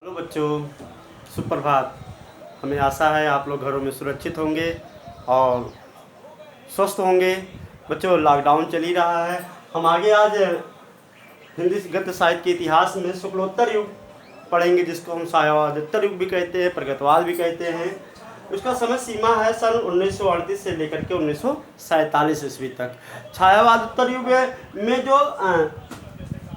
Hello बच्चों, सुप्रभात। हमें आशा है आप लोग घरों में सुरक्षित होंगे और स्वस्थ होंगे। बच्चों, लॉकडाउन चल ही रहा है। हम आगे आज हिंदी गद्य साहित्य के इतिहास में शुक्लोत्तर युग पढ़ेंगे, जिसको हम छायावादोत्तर युग भी कहते हैं, प्रगतवाद भी कहते हैं। उसका समय सीमा है सन 1938 से लेकर के 1947 ईस्वी तक। छायावादोत्तर युग में जो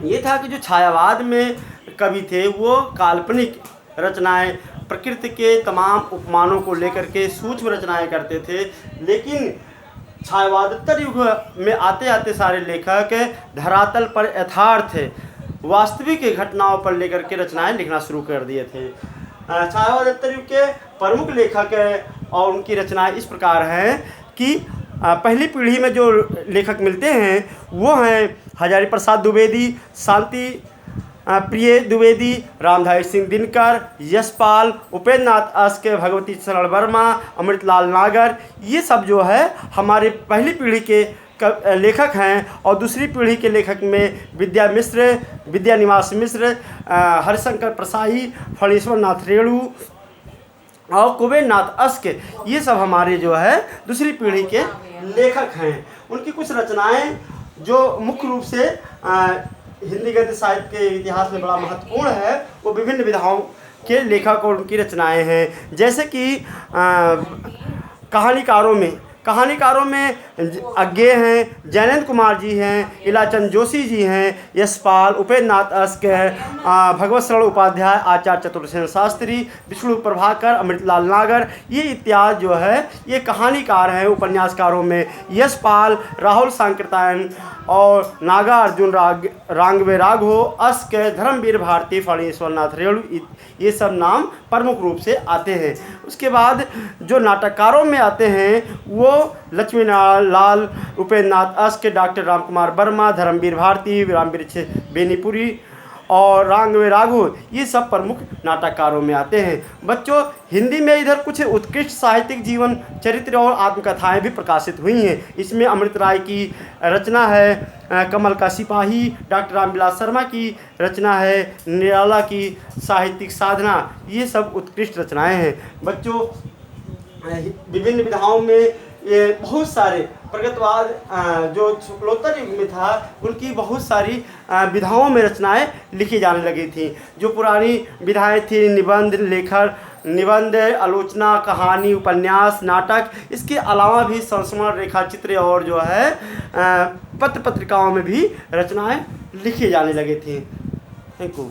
ये था कि जो छायावाद में कवि थे वो काल्पनिक रचनाएं, प्रकृति के तमाम उपमानों को लेकर के सूक्ष्म रचनाएं करते थे। लेकिन छायावादोत्तर युग में आते आते सारे लेखक धरातल पर यथार्थ वास्तविक घटनाओं पर लेकर के रचनाएं लिखना शुरू कर दिए थे। छायावादोत्तर युग के प्रमुख लेखक और उनकी रचनाएं इस प्रकार हैं कि पहली पीढ़ी में जो लेखक मिलते हैं वो हैं हजारी प्रसाद द्विवेदी, शांति प्रिय द्विवेदी, रामधारी सिंह दिनकर, यशपाल, उपेंद्र नाथ अस्क, भगवती शरण वर्मा, अमृतलाल नागर। ये सब जो है हमारे पहली पीढ़ी के लेखक हैं। और दूसरी पीढ़ी के लेखक में विद्या मिश्र, विद्यानिवास मिश्र, हरिशंकर प्रसाई, फणीश्वर नाथ रेणु और कुबेर नाथ अस्क, ये सब हमारे जो है दूसरी पीढ़ी के लेखक हैं। उनकी कुछ रचनाएं जो मुख्य रूप से हिंदी गद्य साहित्य के इतिहास में बड़ा महत्वपूर्ण है, वो विभिन्न विधाओं के लेखक और उनकी रचनाएं हैं। जैसे कि कहानीकारों में अज्ञे हैं, जैनेन्द्र कुमार जी हैं, इलाचंद जोशी जी हैं, यशपाल, उपेंद्र नाथ अस्क, भगवत शरण उपाध्याय, आचार्य चतुर्सेन शास्त्री, विष्णु प्रभाकर, अमृतलाल नागर, ये इत्यादि जो है ये कहानीकार हैं। उपन्यासकारों में यशपाल, राहुल सांकृत्यायन और नागार्जुन रांगवे राघव, अस्क, धर्मवीर भारती, फणीश्वर नाथ रेणु, ये सब नाम प्रमुख रूप से आते हैं। उसके बाद जो नाटककारों में आते हैं वो लक्ष्मी लाल, उपेंद्र नाथ अस्क, डॉक्टर राम कुमार वर्मा, धर्मवीर भारती, रामवृक्ष बेनीपुरी और रांगवे राघव, ये सब प्रमुख नाटककारों में आते हैं। बच्चों, हिंदी में इधर कुछ उत्कृष्ट साहित्यिक जीवन चरित्र और आत्मकथाएं भी प्रकाशित हुई हैं। इसमें अमृत राय की रचना है कमल का सिपाही, डॉक्टर रामविलास शर्मा की रचना है निराला की साहित्यिक साधना, ये सब उत्कृष्ट रचनाएं हैं। बच्चों, विभिन्न विधाओं में ये बहुत सारे प्रगतवाद जो शुक्लोत्तर युग में था उनकी बहुत सारी विधाओं में रचनाएं लिखी जाने लगी थी। जो पुरानी विधाएं थी निबंध, आलोचना, कहानी, उपन्यास, नाटक, इसके अलावा भी संस्मरण, रेखाचित्र और जो है पत्र पत्रिकाओं में भी रचनाएं लिखी जाने लगी थी। Thank you.